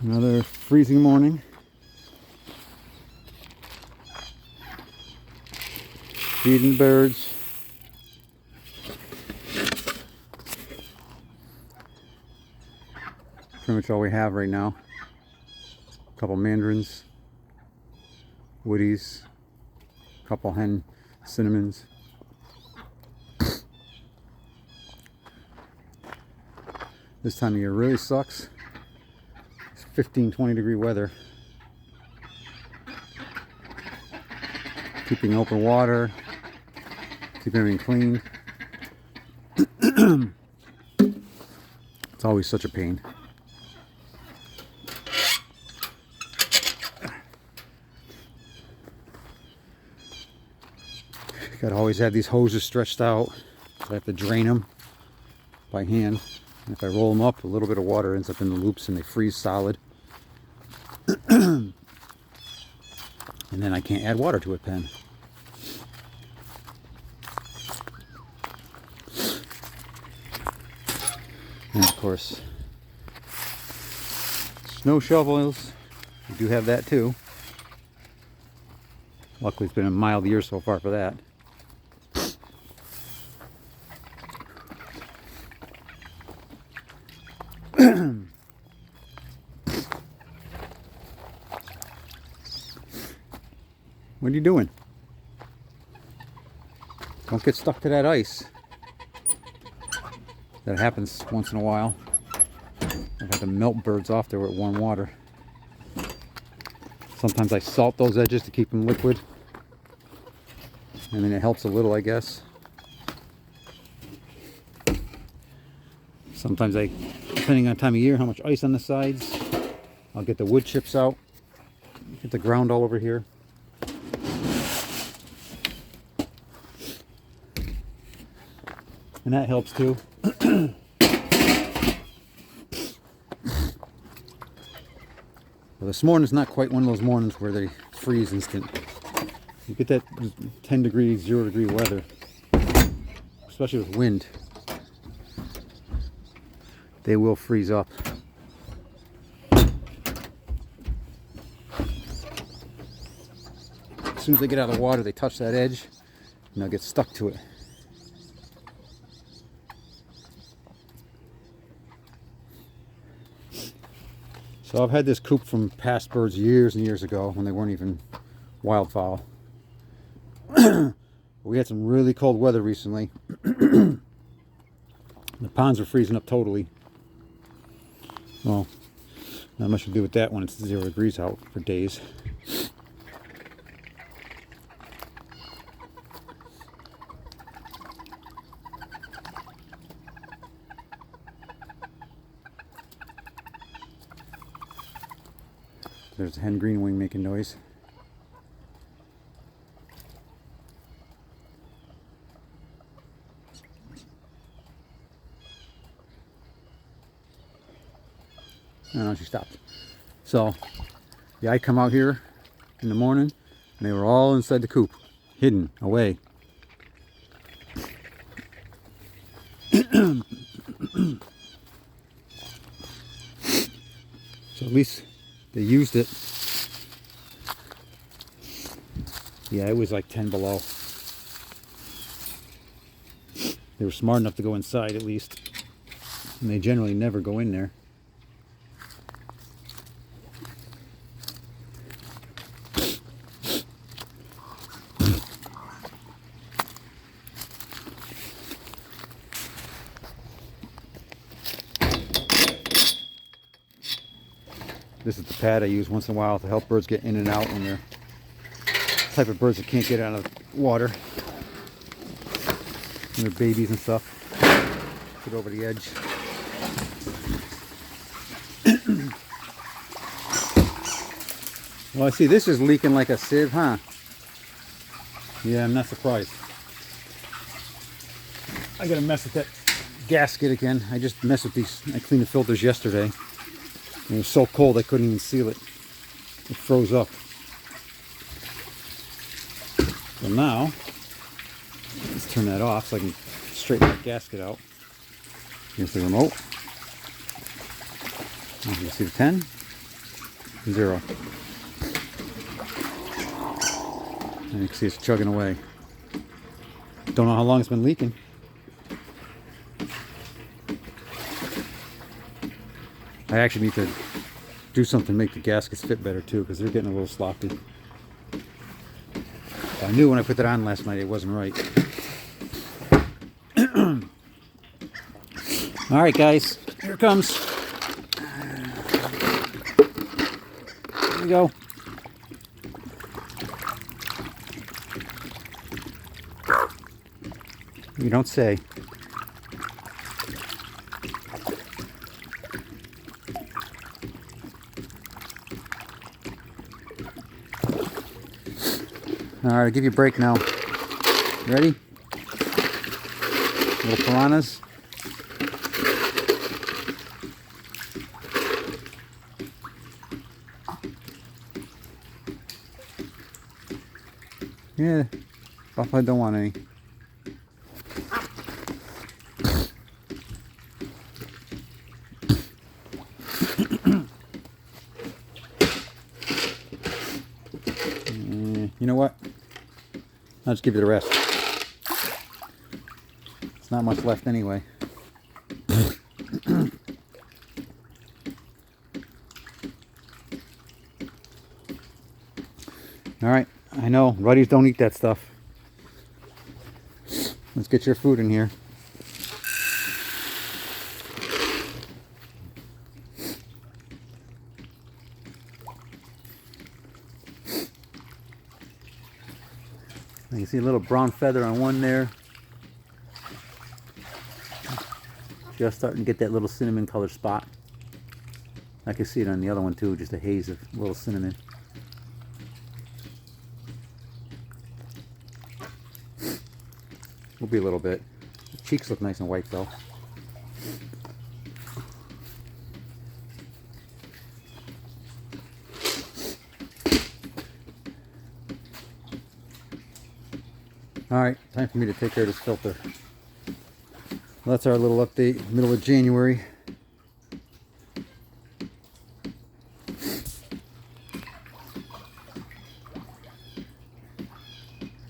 Another freezing morning. Feeding birds. Pretty much all we have right now. A couple mandarins, woodies, a couple hen cinnamons. This time of year really sucks. It's 15-20 degree weather. Keeping open water, keeping everything clean. It's always such a pain. Gotta always have these hoses stretched out, so I have to drain them by hand. And if I roll them up, a little bit of water ends up in the loops and they freeze solid. And then I can't add water to a pen. And of course, snow shovels, we do have that too. Luckily it's been a mild year so far for that. What are you doing? Don't get stuck to that ice. That happens once in a while. I've had to melt birds off there with warm water. Sometimes I salt those edges to keep them liquid. I mean, it helps a little, I guess. Sometimes depending on time of year, how much ice on the sides, I'll get the wood chips out. Get the ground all over here. And that helps too. Well, this morning's not quite one of those mornings where they freeze instant. You get that 10 degree, 0 degree weather, especially with wind. They will freeze up. As soon as they get out of the water, they touch that edge and they'll get stuck to it. So I've had this coop from past birds years and years ago when they weren't even wildfowl. We had some really cold weather recently. The ponds are freezing up totally. Well, not much to do with that when it's 0 degrees out for days. There's a hen green wing making noise. No, she stopped. So, yeah, I come out here in the morning and they were all inside the coop, hidden away. So at least they used it. Yeah, it was like 10 below. They were smart enough to go inside at least. And they generally never go in there. This is the pad I use once in a while to help birds get in and out when they're the type of birds that can't get out of the water. When they're babies and stuff. Get over the edge. Well, I see this is leaking like a sieve, huh? Yeah, I'm not surprised. I gotta mess with that gasket again. I just messed with these. I cleaned the filters yesterday. It was so cold I couldn't even seal it. It froze up. So now, let's turn that off so I can straighten that gasket out. Here's the remote. You can see the 10. 0. And you can see it's chugging away. Don't know how long it's been leaking. I actually need to do something to make the gaskets fit better too, because they're getting a little sloppy. I knew when I put that on last night it wasn't right. All right, guys, here it comes. Here we go. You don't say. All right, I'll give you a break now. Ready? Little piranhas. Yeah, Papa don't want any. You know what? I'll just give you the rest. It's not much left anyway. All right, I know, Ruddies don't eat that stuff. Let's get your food in here. You can see a little brown feather on one there. Just starting to get that little cinnamon color spot. I can see it on the other one too, just a haze of little cinnamon. Will be a little bit. The cheeks look nice and white though. Alright, time for me to take care of this filter. Well, that's our little update, middle of January.